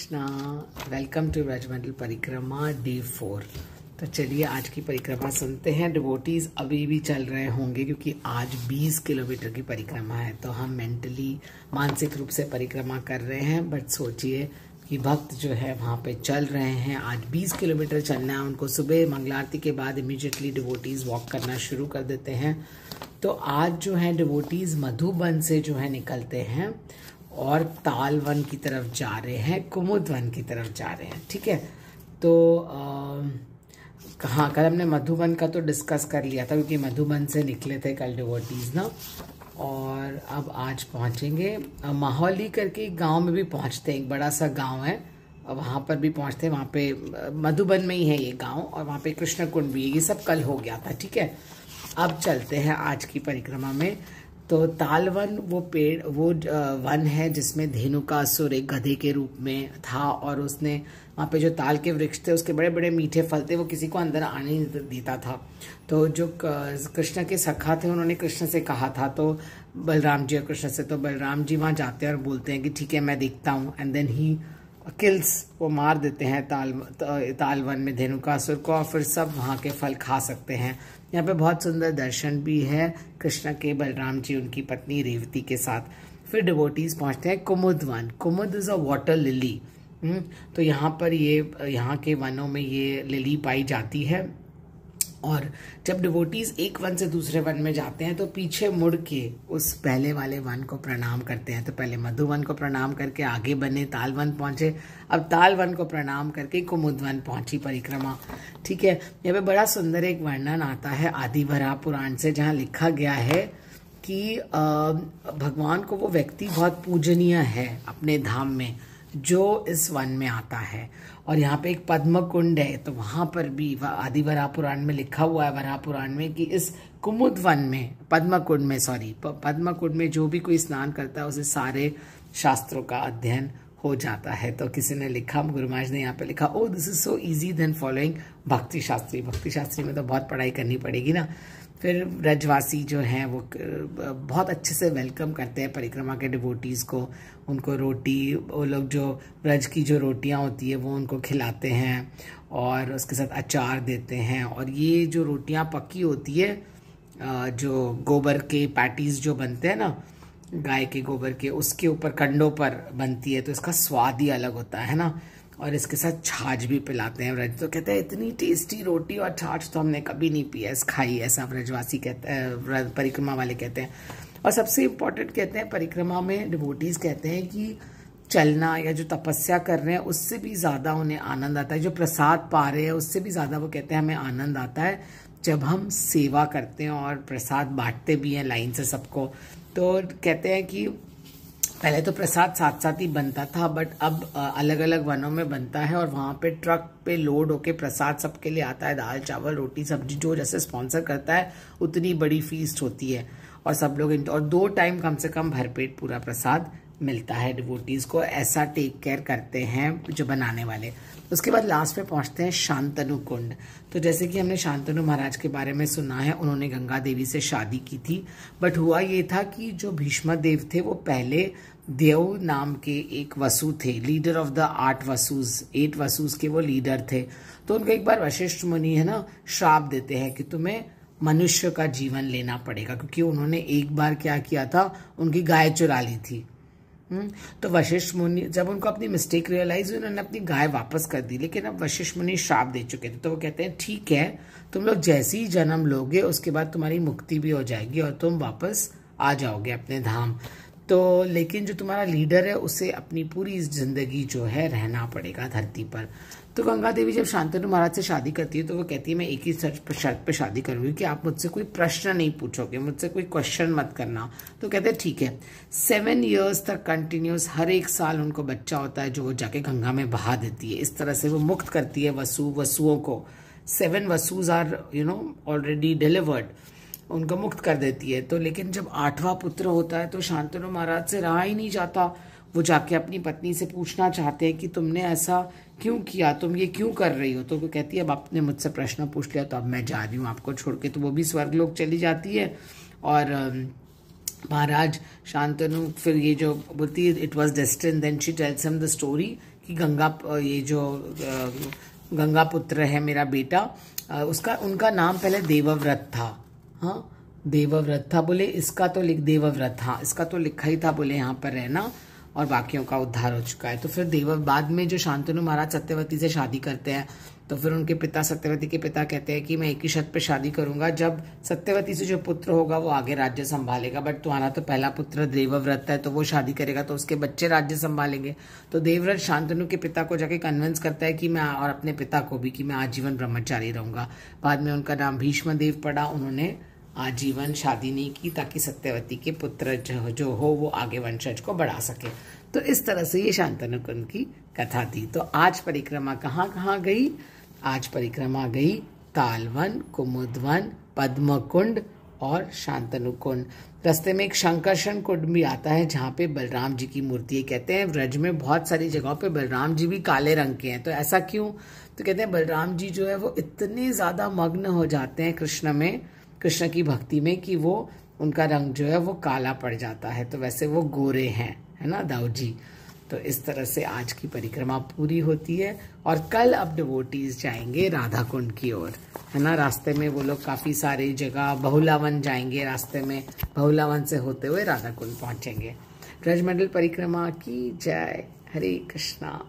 Krishna. Welcome to Brajmandal परिक्रमा day 4। तो चलिए आज की परिक्रमा सुनते हैं। डिवोटीज अभी भी चल रहे होंगे क्योंकि आज 20 किलोमीटर की परिक्रमा है। तो हम मेंटली मानसिक रूप से परिक्रमा कर रहे हैं, बट सोचिए कि भक्त जो है वहाँ पे चल रहे हैं। आज 20 किलोमीटर चलना है उनको। सुबह मंगला आरती के बाद इमीडिएटली डिवोटीज वॉक करना शुरू कर देते हैं। तो आज जो है डिवोटीज मधुबन से जो है निकलते हैं और तालवन की तरफ जा रहे हैं, कुमुद वन की तरफ जा रहे हैं। ठीक है, तो हाँ, कल हमने मधुबन का तो डिस्कस कर लिया था क्योंकि मधुबन से निकले थे कल डिवोटीज ना। और अब आज पहुंचेंगे माहौली करके एक गांव में भी पहुंचते हैं। एक बड़ा सा गांव है, वहाँ पर भी पहुंचते हैं। वहाँ पे मधुबन में ही है ये गांव और वहाँ पे कृष्ण कुंड भी है। ये सब कल हो गया था। ठीक है, अब चलते हैं आज की परिक्रमा में। तो तालवन वो पेड़, वो वन है जिसमें धेनुकासुर एक गधे के रूप में था और उसने वहाँ पे जो ताल के वृक्ष थे उसके बड़े बड़े मीठे फल थे, वो किसी को अंदर आने नहीं देता था। तो जो कृष्ण के सखा थे उन्होंने कृष्ण से कहा था, तो बलराम जी और कृष्ण से, तो बलराम जी वहाँ जाते हैं और बोलते हैं कि ठीक है मैं देखता हूँ। एंड देन ही किल्स, वो मार देते हैं तालवन में धेनुकासुर को और फिर सब वहाँ के फल खा सकते हैं। यहाँ पे बहुत सुंदर दर्शन भी है कृष्ण के, बलराम जी उनकी पत्नी रेवती के साथ। फिर डिवोटीज पहुँचते हैं Kumud Van. Kumud is a water lily. तो यहाँ पर यहाँ के वनों में ये लिली पाई जाती है। और जब डिवोटीज एक वन से दूसरे वन में जाते हैं तो पीछे मुड़ के उस पहले वाले वन को प्रणाम करते हैं। तो पहले मधुवन को प्रणाम करके आगे बने तालवन पहुंचे। अब तालवन को प्रणाम करके कुमुदवन पहुंची परिक्रमा। ठीक है, यहाँ पे बड़ा सुंदर एक वर्णन आता है आदिवरा पुराण से, जहाँ लिखा गया है कि भगवान को वो व्यक्ति बहुत पूजनीय है अपने धाम में जो इस वन में आता है। और यहाँ पे एक पद्म कुंड है, तो वहां पर भी आदि वराह पुराण में लिखा हुआ है, वराह पुराण में, कि इस कुमुद वन में, पद्म कुंड में जो भी कोई स्नान करता है उसे सारे शास्त्रों का अध्ययन हो जाता है। तो किसी ने लिखा, गुरु महाराज ने यहाँ पे लिखा, oh this is so easy then following Bhakti Shastri. भक्ति शास्त्री में तो बहुत पढ़ाई करनी पड़ेगी ना। फिर ब्रजवासी जो हैं वो बहुत अच्छे से वेलकम करते हैं परिक्रमा के डिवोटीज को। उनको रोटी, वो लोग जो ब्रज की जो रोटियां होती है वो उनको खिलाते हैं और उसके साथ अचार देते हैं। और ये जो रोटियां पक्की होती है, जो गोबर के पैटीज जो बनते हैं ना, गाय के गोबर के, उसके ऊपर कंडों पर बनती है, तो इसका स्वाद ही अलग होता है ना। और इसके साथ छाछ भी पिलाते हैं व्रज। तो कहते हैं इतनी टेस्टी रोटी और छाछ तो हमने कभी नहीं पिया, खाई, ऐसा व्रजवासी कहते हैं, परिक्रमा वाले कहते हैं। और सबसे इम्पोर्टेंट कहते हैं परिक्रमा में डिवोटीज कहते हैं कि चलना या जो तपस्या कर रहे हैं उससे भी ज्यादा उन्हें आनंद आता है, जो प्रसाद पा रहे हैं उससे भी ज्यादा वो कहते हैं हमें आनंद आता है जब हम सेवा करते हैं और प्रसाद बांटते भी हैं लाइन से सबको। तो कहते हैं कि पहले तो प्रसाद साथ साथ ही बनता था, बट अब अलग अलग वनों में बनता है और वहाँ पे ट्रक पे लोड होके प्रसाद सबके लिए आता है। दाल चावल रोटी सब्जी, जो जैसे स्पॉन्सर करता है उतनी बड़ी फीस्ट होती है और सब लोग, और 2 टाइम कम से कम भरपेट पूरा प्रसाद मिलता है डिवोटीज को। ऐसा टेक केयर करते हैं जो बनाने वाले। उसके बाद लास्ट में पहुंचते हैं शांतनु कुंड। तो जैसे कि हमने शांतनु महाराज के बारे में सुना है, उन्होंने गंगा देवी से शादी की थी, बट हुआ ये था कि जो भीष्म देव थे वो पहले देव नाम के एक वसु थे, लीडर ऑफ द 8 वसुज के वो लीडर थे। तो उनको एक बार वशिष्ठ मुनि है ना श्राप देते हैं कि तुम्हें मनुष्य का जीवन लेना पड़ेगा, क्योंकि उन्होंने एक बार क्या किया था, उनकी गाय चुरा ली थी। तो वशिष्ठ मुनि, जब उनको अपनी मिस्टेक रियलाइज हुई, उन्होंने अपनी गाय वापस कर दी। लेकिन अब वशिष्ठ मुनि श्राप दे चुके थे, तो वो कहते हैं ठीक है, तुम लोग जैसे ही जन्म लोगे उसके बाद तुम्हारी मुक्ति भी हो जाएगी और तुम वापस आ जाओगे अपने धाम। तो लेकिन जो तुम्हारा लीडर है उसे अपनी पूरी जिंदगी जो है रहना पड़ेगा धरती पर। तो गंगा देवी जब शांतनु महाराज से शादी करती है तो वो कहती है मैं एक ही शर्त पे शादी करूंगी कि आप मुझसे कोई प्रश्न नहीं पूछोगे, मुझसे कोई क्वेश्चन मत करना। तो कहते हैं ठीक है। 7 years तक कंटिन्यूस, हर एक साल उनको बच्चा होता है जो वो जाके गंगा में बहा देती है। इस तरह से वो मुक्त करती है वसुओं को। 7 वसुज आर ऑलरेडी डिलीवर्ड, उनको मुक्त कर देती है। तो लेकिन जब 8वां पुत्र होता है तो शांतनु महाराज से रहा ही नहीं जाता। वो जाके अपनी पत्नी से पूछना चाहते हैं कि तुमने ऐसा क्यों किया, तुम ये क्यों कर रही हो। तो वो कहती है अब आपने मुझसे प्रश्न पूछ लिया तो अब मैं जा रही हूँ आपको छोड़ के। तो वो भी स्वर्गलोक चली जाती है और महाराज शांतनु फिर ये जो बोलती है it was destined, then she tells him the story कि ये जो गंगा पुत्र है मेरा बेटा, उनका नाम पहले देवव्रत था। हाँ, देवव्रत था। बोले इसका तो देवव्रत, हाँ इसका तो लिखा ही था बोले यहाँ पर रहना, और बाकियों का उद्धार हो चुका है। तो फिर बाद में जो शांतनु महाराज सत्यवती से शादी करते हैं, तो फिर उनके पिता, सत्यवती के पिता कहते हैं कि मैं एक ही शर्त पे शादी करूंगा, जब सत्यवती से जो पुत्र होगा वो आगे राज्य संभालेगा, बट तुम्हारा तो पहला पुत्र देवव्रत है तो वो शादी करेगा तो उसके बच्चे राज्य संभालेंगे। तो देवव्रत शांतनु के पिता को जाके कन्विंस करता है कि मैं, और अपने पिता को भी, कि मैं आजीवन ब्रह्मचारी रहूंगा। बाद में उनका नाम भीष्म देव पड़ा। उन्होंने आजीवन शादी नहीं की ताकि सत्यवती के पुत्र जो हो वो आगे वंशज को बढ़ा सके। तो इस तरह से ये शांतनु कुंड की कथा थी। तो आज परिक्रमा कहाँ कहाँ गई? आज परिक्रमा गई तालवन, कुमुदवन, पद्म कुंड और शांतनु कुंड। रास्ते में एक शंकरशन कुंड भी आता है जहाँ पे बलराम जी की मूर्ति है। कहते हैं व्रज में बहुत सारी जगहों पे बलराम जी भी काले रंग के हैं। तो ऐसा क्यों? तो कहते हैं बलराम जी जो है वो इतने ज्यादा मग्न हो जाते हैं कृष्ण की भक्ति में, कि वो उनका रंग जो है वो काला पड़ जाता है। तो वैसे वो गोरे हैं, है ना दाऊ जी। तो इस तरह से आज की परिक्रमा पूरी होती है। और कल अब डिवोटीज जाएंगे राधा कुंड की ओर, है ना। रास्ते में वो लोग काफी सारी जगह, बहुलावन जाएंगे, रास्ते में बहुलावन से होते हुए राधा कुंड पहुंचेंगे। ब्रजमंडल परिक्रमा की जय। हरे कृष्णा।